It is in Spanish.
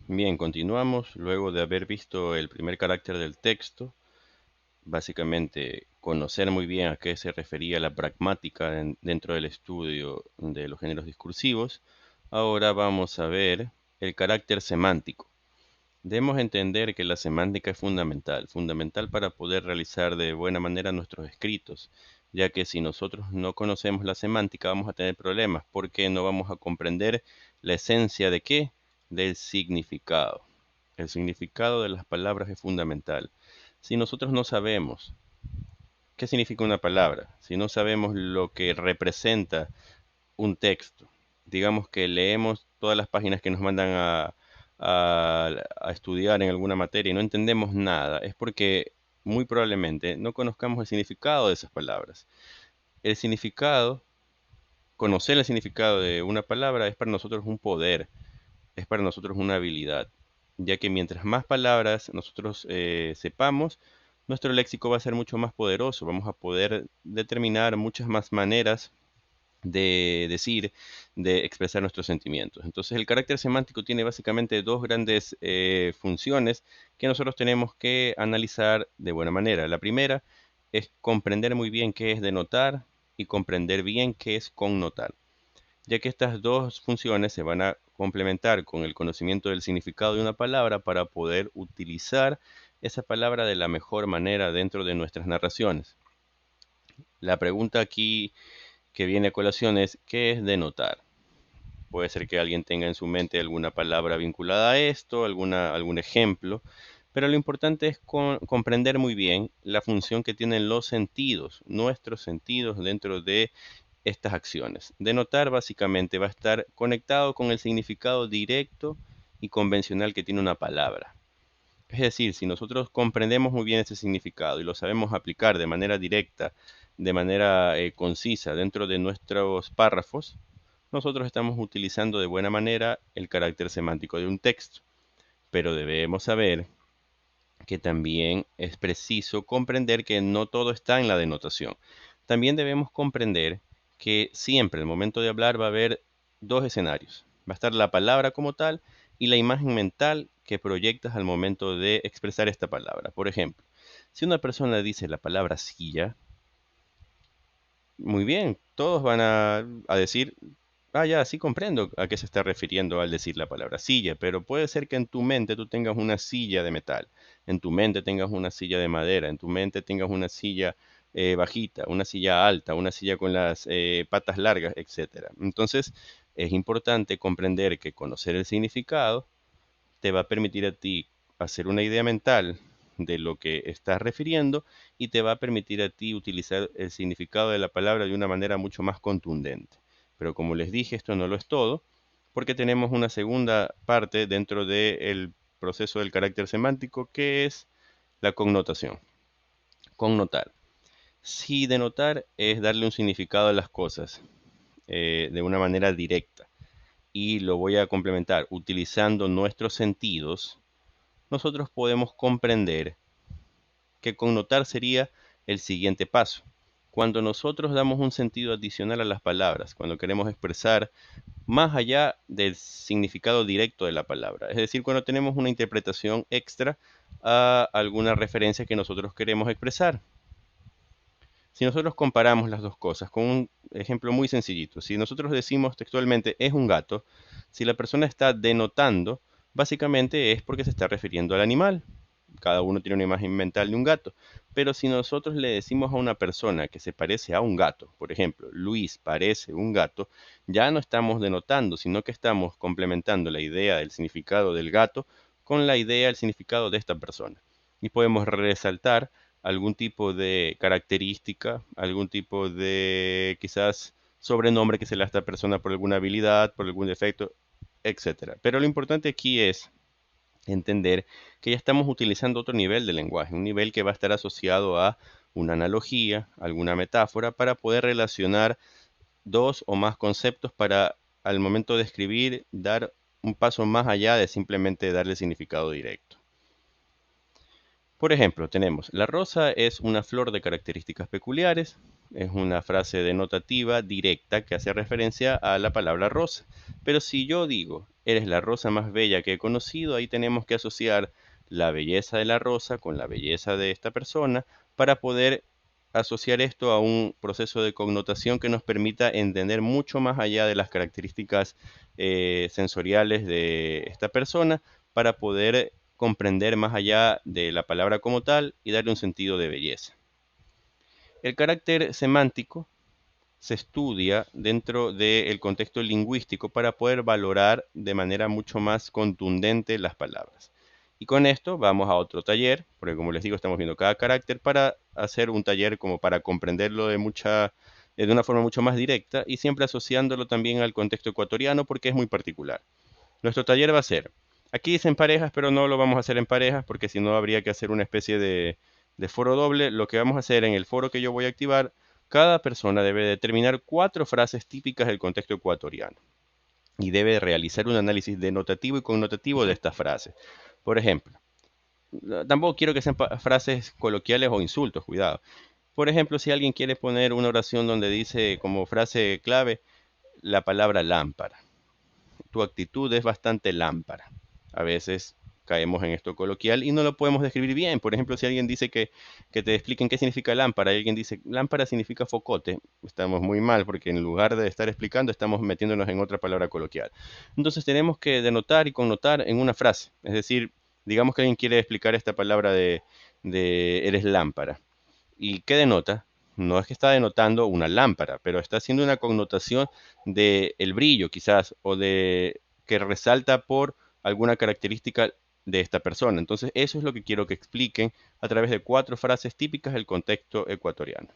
Bien, continuamos luego de haber visto el primer carácter del texto, básicamente conocer muy bien a qué se refería la pragmática dentro del estudio de los géneros discursivos. Ahora vamos a ver el carácter semántico. Debemos entender que la semántica es fundamental para poder realizar de buena manera nuestros escritos, ya que si nosotros no conocemos la semántica vamos a tener problemas porque no vamos a comprender la esencia de qué, del significado. El significado de las palabras es fundamental. Si nosotros no sabemos qué significa una palabra, si no sabemos lo que representa un texto, digamos que leemos todas las páginas que nos mandan a estudiar en alguna materia y no entendemos nada, es porque muy probablemente no conozcamos el significado de esas palabras. El significado, conocer el significado de una palabra es para nosotros un poder, es para nosotros una habilidad, ya que mientras más palabras nosotros sepamos, nuestro léxico va a ser mucho más poderoso, vamos a poder determinar muchas más maneras de decir, de expresar nuestros sentimientos. Entonces el carácter semántico tiene básicamente dos grandes funciones que nosotros tenemos que analizar de buena manera. La primera es comprender muy bien qué es denotar y comprender bien qué es connotar, ya que estas dos funciones se van a complementar con el conocimiento del significado de una palabra para poder utilizar esa palabra de la mejor manera dentro de nuestras narraciones. La pregunta aquí que viene a colación es, ¿qué es denotar? Puede ser que alguien tenga en su mente alguna palabra vinculada a esto, algún ejemplo, pero lo importante es comprender muy bien la función que tienen los sentidos, nuestros sentidos dentro de estas acciones. Denotar básicamente va a estar conectado con el significado directo y convencional que tiene una palabra. Es decir, si nosotros comprendemos muy bien ese significado y lo sabemos aplicar de manera directa, de manera concisa dentro de nuestros párrafos, nosotros estamos utilizando de buena manera el carácter semántico de un texto. Pero debemos saber que también es preciso comprender que no todo está en la denotación. También debemos comprender que siempre al momento de hablar va a haber dos escenarios. Va a estar la palabra como tal y la imagen mental que proyectas al momento de expresar esta palabra. Por ejemplo, si una persona dice la palabra silla, muy bien, todos van a decir, ah, ya, sí comprendo a qué se está refiriendo al decir la palabra silla, pero puede ser que en tu mente tú tengas una silla de metal, en tu mente tengas una silla de madera, en tu mente tengas una silla bajita, una silla alta, una silla con las patas largas, etcétera. Entonces, es importante comprender que conocer el significado te va a permitir a ti hacer una idea mental de lo que estás refiriendo y te va a permitir a ti utilizar el significado de la palabra de una manera mucho más contundente. Pero como les dije, esto no lo es todo, porque tenemos una segunda parte dentro del proceso del carácter semántico, que es la connotación. Connotar. Si denotar es darle un significado a las cosas de una manera directa, y lo voy a complementar utilizando nuestros sentidos, nosotros podemos comprender que connotar sería el siguiente paso. Cuando nosotros damos un sentido adicional a las palabras, cuando queremos expresar más allá del significado directo de la palabra, es decir, cuando tenemos una interpretación extra a alguna referencia que nosotros queremos expresar. Si nosotros comparamos las dos cosas con un ejemplo muy sencillito, si nosotros decimos textualmente es un gato, si la persona está denotando, básicamente es porque se está refiriendo al animal. Cada uno tiene una imagen mental de un gato. Pero si nosotros le decimos a una persona que se parece a un gato, por ejemplo, Luis parece un gato, ya no estamos denotando, sino que estamos complementando la idea del significado del gato con la idea del significado de esta persona. Y podemos resaltar algún tipo de característica, algún tipo de quizás sobrenombre que se le da a esta persona por alguna habilidad, por algún defecto, etcétera. Pero lo importante aquí es entender que ya estamos utilizando otro nivel de lenguaje, un nivel que va a estar asociado a una analogía, alguna metáfora, para poder relacionar dos o más conceptos para al momento de escribir dar un paso más allá de simplemente darle significado directo. Por ejemplo, tenemos, la rosa es una flor de características peculiares. es una frase denotativa directa que hace referencia a la palabra rosa. Pero si yo digo, eres la rosa más bella que he conocido, ahí tenemos que asociar la belleza de la rosa con la belleza de esta persona para poder asociar esto a un proceso de connotación que nos permita entender mucho más allá de las características sensoriales de esta persona para poder comprender más allá de la palabra como tal y darle un sentido de belleza. El carácter semántico se estudia dentro del contexto lingüístico para poder valorar de manera mucho más contundente las palabras. Y con esto vamos a otro taller, porque como les digo, estamos viendo cada carácter para hacer un taller como para comprenderlo de una forma mucho más directa y siempre asociándolo también al contexto ecuatoriano porque es muy particular. Nuestro taller va a ser, aquí dicen parejas, pero no lo vamos a hacer en parejas porque si no habría que hacer una especie de foro doble. Lo que vamos a hacer en el foro que yo voy a activar, cada persona debe determinar 4 frases típicas del contexto ecuatoriano y debe realizar un análisis denotativo y connotativo de estas frases. Por ejemplo, tampoco quiero que sean frases coloquiales o insultos, cuidado. Por ejemplo, si alguien quiere poner una oración donde dice como frase clave la palabra lámpara, tu actitud es bastante lámpara. A veces caemos en esto coloquial y no lo podemos describir bien. Por ejemplo, si alguien dice que te expliquen qué significa lámpara y alguien dice lámpara significa focote, estamos muy mal porque en lugar de estar explicando estamos metiéndonos en otra palabra coloquial. Entonces tenemos que denotar y connotar en una frase. Es decir, digamos que alguien quiere explicar esta palabra de eres lámpara. ¿Y qué denota? No es que está denotando una lámpara, pero está haciendo una connotación de el brillo quizás o de que resalta por alguna característica de esta persona. Entonces, eso es lo que quiero que expliquen a través de 4 frases típicas del contexto ecuatoriano.